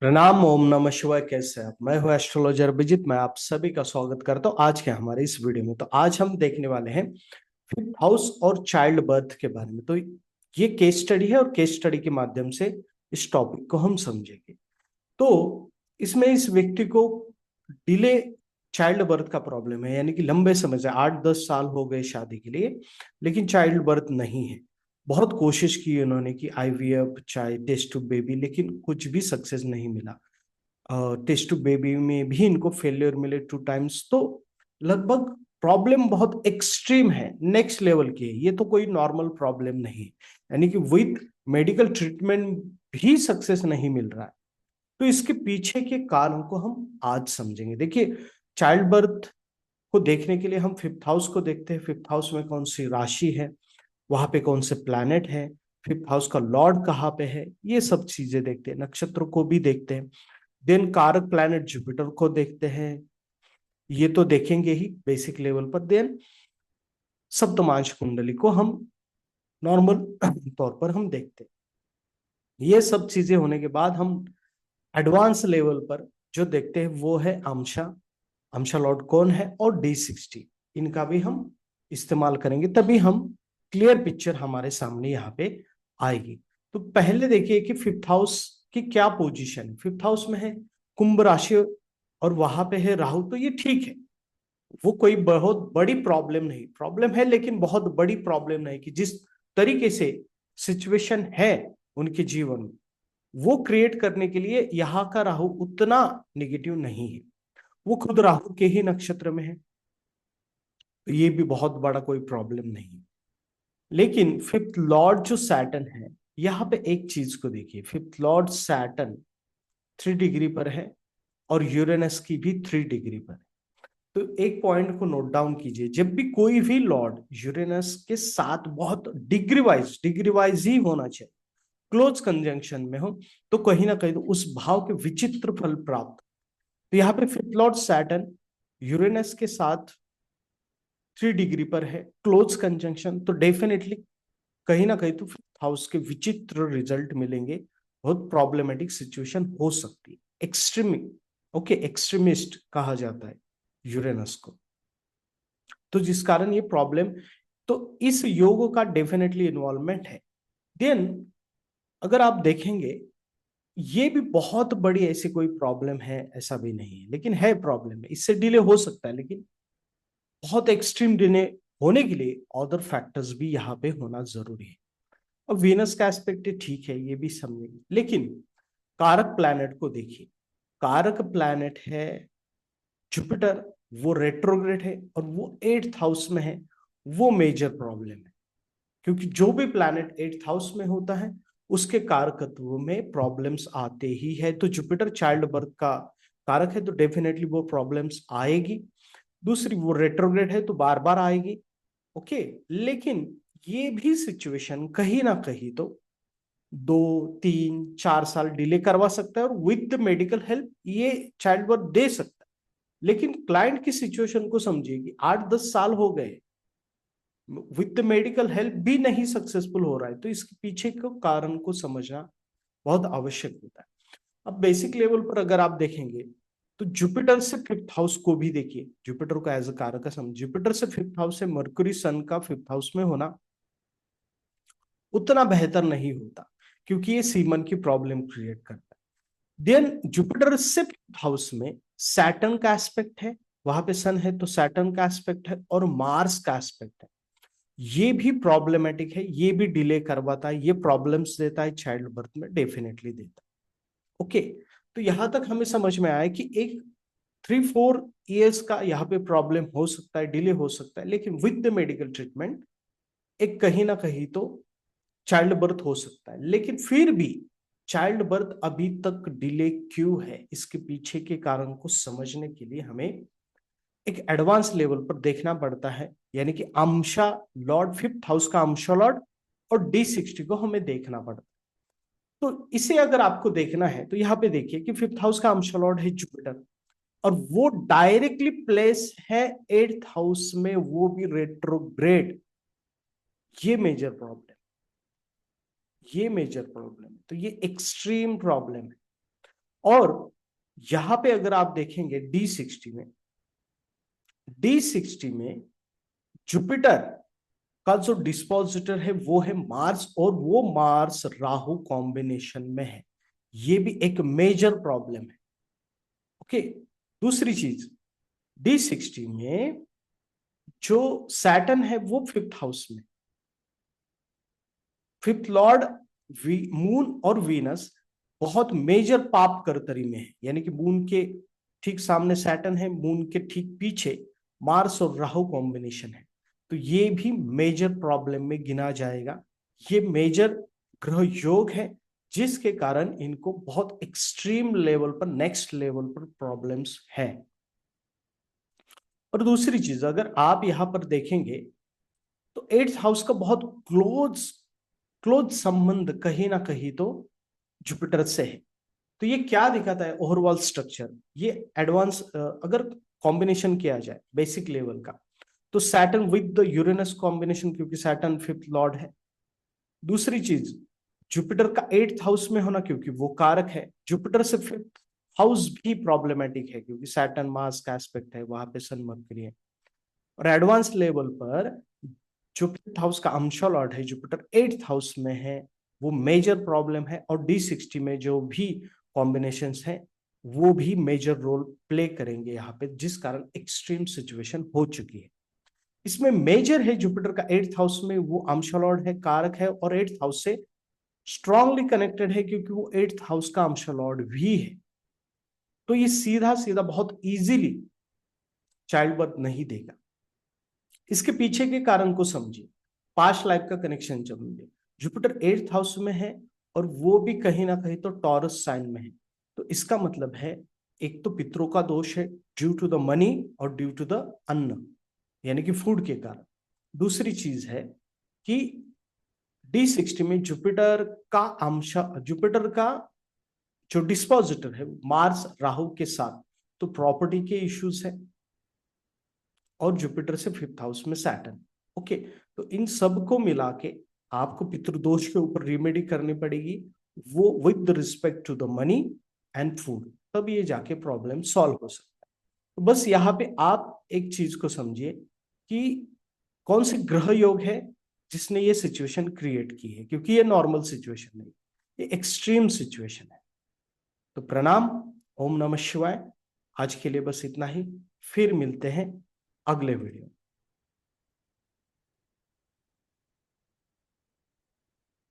प्रणाम। ओम नमः शिवाय। कैसे हैं आप? मैं हूं एस्ट्रोलॉजर अभिजीत। मैं आप सभी का स्वागत करता हूं आज के हमारे इस वीडियो में। तो आज हम देखने वाले हैं फिफ्थ हाउस और चाइल्ड बर्थ के बारे में। तो ये केस स्टडी है और केस स्टडी के माध्यम से इस टॉपिक को हम समझेंगे। तो इसमें इस व्यक्ति को डिले चाइल्ड बर्थ का प्रॉब्लम है, यानी कि लंबे समय से 8-10 साल हो गए शादी के लिए, लेकिन चाइल्ड बर्थ नहीं है। बहुत कोशिश की उन्होंने कि आईवीएफ चाहे टेस्ट टू बेबी, लेकिन कुछ भी सक्सेस नहीं मिला। टेस्ट टू बेबी में भी इनको फेलियर मिले 2 टाइम्स। तो लगभग प्रॉब्लम बहुत एक्सट्रीम है, नेक्स्ट लेवल की है। ये तो कोई नॉर्मल प्रॉब्लम नहीं है, यानी कि विद मेडिकल ट्रीटमेंट भी सक्सेस नहीं मिल रहा है। तो इसके पीछे के कारण को हम आज समझेंगे। देखिए, चाइल्ड बर्थ को देखने के लिए हम फिफ्थ हाउस को देखते हैं। फिफ्थ हाउस में कौन सी राशि है, वहां पे कौन से प्लैनेट है, फिफ्थ हाउस का लॉर्ड कहाँ पे है, ये सब चीजें देखते हैं। नक्षत्र को भी देखते हैं। देन कारक प्लैनेट जुपिटर को देखते हैं, ये तो देखेंगे ही बेसिक लेवल पर। देन सप्तमांश कुंडली को हम नॉर्मल तौर पर हम देखते हैं। ये सब चीजें होने के बाद हम एडवांस लेवल पर जो देखते हैं वो है अंशा। अंशा लॉर्ड कौन है, और D60, इनका भी हम इस्तेमाल करेंगे, तभी हम क्लियर पिक्चर हमारे सामने यहाँ पे आएगी। तो पहले देखिए कि फिफ्थ हाउस की क्या पोजीशन है। फिफ्थ हाउस में है कुंभ राशि और वहां पे है राहु। तो ये ठीक है, वो कोई बहुत बड़ी प्रॉब्लम नहीं, प्रॉब्लम है लेकिन बहुत बड़ी प्रॉब्लम नहीं। कि जिस तरीके से सिचुएशन है उनके जीवन में, वो क्रिएट करने के लिए यहाँ का राहु उतना निगेटिव नहीं है। वो खुद राहु के ही नक्षत्र में है, तो ये भी बहुत बड़ा कोई प्रॉब्लम नहीं है। लेकिन फिफ्थ लॉर्ड जो सैटर्न है, यहाँ पे एक चीज को देखिए। फिफ्थ लॉर्ड सैटर्न 3 डिग्री पर है और यूरेनस की भी 3 डिग्री पर है। तो एक पॉइंट को नोट डाउन कीजिए, जब भी कोई भी लॉर्ड यूरेनस के साथ बहुत डिग्री वाइज ही होना चाहिए, क्लोज कंजंक्शन में हो, तो कहीं ना कहीं तो उस भाव के विचित्र फल प्राप्त। तो यहाँ पे फिफ्थ लॉर्ड सैटर्न यूरेनस के साथ 3 डिग्री पर है, क्लोज कंजंक्शन, तो डेफिनेटली कहीं ना कहीं तो फिफ्थ हाउस के विचित्र रिजल्ट मिलेंगे। बहुत प्रॉब्लमेटिक सिचुएशन हो सकती है, एक्सट्रीमी। ओके, एक्सट्रीमिस्ट कहा जाता है यूरेनस को। तो जिस कारण ये प्रॉब्लम, तो इस योग का डेफिनेटली इन्वॉल्वमेंट है। देन अगर आप देखेंगे, ये भी बहुत बड़ी ऐसी कोई प्रॉब्लम है ऐसा भी नहीं है, लेकिन है प्रॉब्लम है, इससे डिले हो सकता है। लेकिन बहुत एक्सट्रीम डिले होने के लिए अदर फैक्टर्स भी यहाँ पे होना जरूरी है। और वीनस का एस्पेक्ट ठीक है, ये भी समझेंगे। लेकिन कारक प्लैनेट को देखिए। कारक प्लैनेट है जुपिटर, वो रेट्रोग्रेड है और वो 8th हाउस में है। वो मेजर प्रॉब्लम है, क्योंकि जो भी प्लैनेट 8th हाउस में होता है उसके कारकत्व में प्रॉब्लम्स आते ही है। तो जुपिटर चाइल्ड बर्थ का कारक है, तो डेफिनेटली वो प्रॉब्लम्स आएगी। दूसरी, वो रेट्रोग्रेड है तो बार बार आएगी। ओके, लेकिन ये भी सिचुएशन कहीं ना कहीं तो 2-3-4 साल डिले करवा सकता है, और विद मेडिकल हेल्प ये चाइल्ड बर्थ दे सकता है। लेकिन क्लाइंट की सिचुएशन को समझिए कि 8-10 साल हो गए, विद मेडिकल हेल्प भी नहीं सक्सेसफुल हो रहा है। तो इसके पीछे के कारण को समझना बहुत आवश्यक होता है। अब बेसिक लेवल पर अगर आप देखेंगे, तो जुपिटर से फिफ्थ हाउस को भी देखिए। जुपिटर को एज अ कारक समझ, जुपिटर से फिफ्थ हाउस से मरकुरी सन का फिफ्थ हाउस में होना उतना बेहतर नहीं होता, क्योंकि ये सीमन की प्रॉब्लम क्रिएट करता है। देन जुपिटर से फिफ्थ हाउस में सैटर्न का एस्पेक्ट है, वहां पे सन है तो सैटर्न का एस्पेक्ट है, और मार्स का एस्पेक्ट है। ये भी प्रॉब्लमेटिक है, ये भी डिले करवाता है, ये प्रॉब्लम्स देता है चाइल्ड बर्थ में, डेफिनेटली देता है। ओके, तो यहां तक हमें समझ में आया कि एक 3-4 ईयर्स का यहाँ पे प्रॉब्लम हो सकता है, डिले हो सकता है, लेकिन विद द मेडिकल ट्रीटमेंट एक कहीं ना कहीं तो चाइल्ड बर्थ हो सकता है। लेकिन फिर भी चाइल्ड बर्थ अभी तक डिले क्यों है, इसके पीछे के कारण को समझने के लिए हमें एक एडवांस लेवल पर देखना पड़ता है। यानी कि अंशा लॉर्ड, फिफ्थ हाउस का अंशा लॉर्ड और D60 को हमें देखना पड़ता है। तो इसे अगर आपको देखना है तो यहाँ पे देखिए कि फिफ्थ हाउस का अंशा लॉर्ड है जुपिटर, और वो डायरेक्टली प्लेस है 8th हाउस में, वो भी रेट्रोग्रेड। ये मेजर प्रॉब्लम, ये मेजर प्रॉब्लम, तो ये एक्सट्रीम प्रॉब्लम है। और यहां पे अगर आप देखेंगे D60 में जुपिटर का जो डिस्पोजिटर है वो है मार्स, और वो मार्स राहु कॉम्बिनेशन में है। ये भी एक मेजर प्रॉब्लम है। ओके, दूसरी चीज, D60 में जो सैटर्न है वो 5th हाउस में, 5th लॉर्ड मून और वीनस बहुत मेजर पाप करतरी में है, यानी कि मून के ठीक सामने सैटर्न है, मून के ठीक पीछे मार्स और राहु कॉम्बिनेशन है। तो ये भी मेजर प्रॉब्लम में गिना जाएगा। ये मेजर ग्रह योग है जिसके कारण इनको बहुत एक्सट्रीम लेवल पर, नेक्स्ट लेवल पर प्रॉब्लम्स है। और दूसरी चीज, अगर आप यहां पर देखेंगे तो 8th हाउस का बहुत क्लोज संबंध कहीं ना कहीं तो जुपिटर से है। तो ये क्या दिखाता है ओवरऑल स्ट्रक्चर, ये एडवांस अगर कॉम्बिनेशन किया जाए बेसिक लेवल का, तो Saturn with the Uranus combination, क्योंकि सैटर्न 5th लॉर्ड है। दूसरी चीज, जुपिटर का 8th हाउस में होना, क्योंकि वो कारक है। जुपिटर से 5th हाउस भी प्रॉब्लमेटिक है क्योंकि सैटर्न मार्स का एस्पेक्ट है, वहां पे सन मरकरी है। और एडवांस लेवल पर जो 5th हाउस का अंशा लॉर्ड है जुपिटर 8th हाउस में है, वो मेजर प्रॉब्लम है। और D60 में जो भी कॉम्बिनेशंस हैं वो भी मेजर रोल प्ले करेंगे यहाँ पे, जिस कारण एक्सट्रीम सिचुएशन हो चुकी है। इसमें मेजर है जुपिटर का 8th हाउस में, वो अंशा लॉर्ड है, कारक है, और 8th हाउस से स्ट्रांगली कनेक्टेड है क्योंकि वो 8th हाउस का अंशा लॉर्ड भी है। तो ये सीधा सीधा बहुत इजीली चाइल्ड बर्थ नहीं देगा। इसके पीछे के कारण को समझिए, पास्ट लाइफ का कनेक्शन समझिए। जुपिटर 8th हाउस में है और वो भी कहीं ना कहीं तो टॉरस साइन में है। तो इसका मतलब है, एक तो पितरों का दोष है ड्यू टू द मनी और ड्यू टू द अन्न, यानी कि फूड के कारण। दूसरी चीज है कि D60 में जुपिटर का जो डिस्पोजिटर है मार्स राहु के साथ, तो प्रॉपर्टी के इश्यूज है, और जुपिटर से 5th हाउस में सैटर्न। ओके, तो इन सब को मिला के आपको पितृदोष के ऊपर रेमेडी करनी पड़ेगी, वो with respect to the money and food, तब ये जाके प्रॉब्लम सॉल्व हो सकता है। तो बस यहाँ पे आप एक चीज को समझिए कि कौन से ग्रह योग है जिसने ये सिचुएशन क्रिएट की है, क्योंकि ये नॉर्मल सिचुएशन नहीं, ये एक्सट्रीम सिचुएशन है। तो प्रणाम, ओम नमः शिवाय। आज के लिए बस इतना ही, फिर मिलते हैं अगले वीडियो।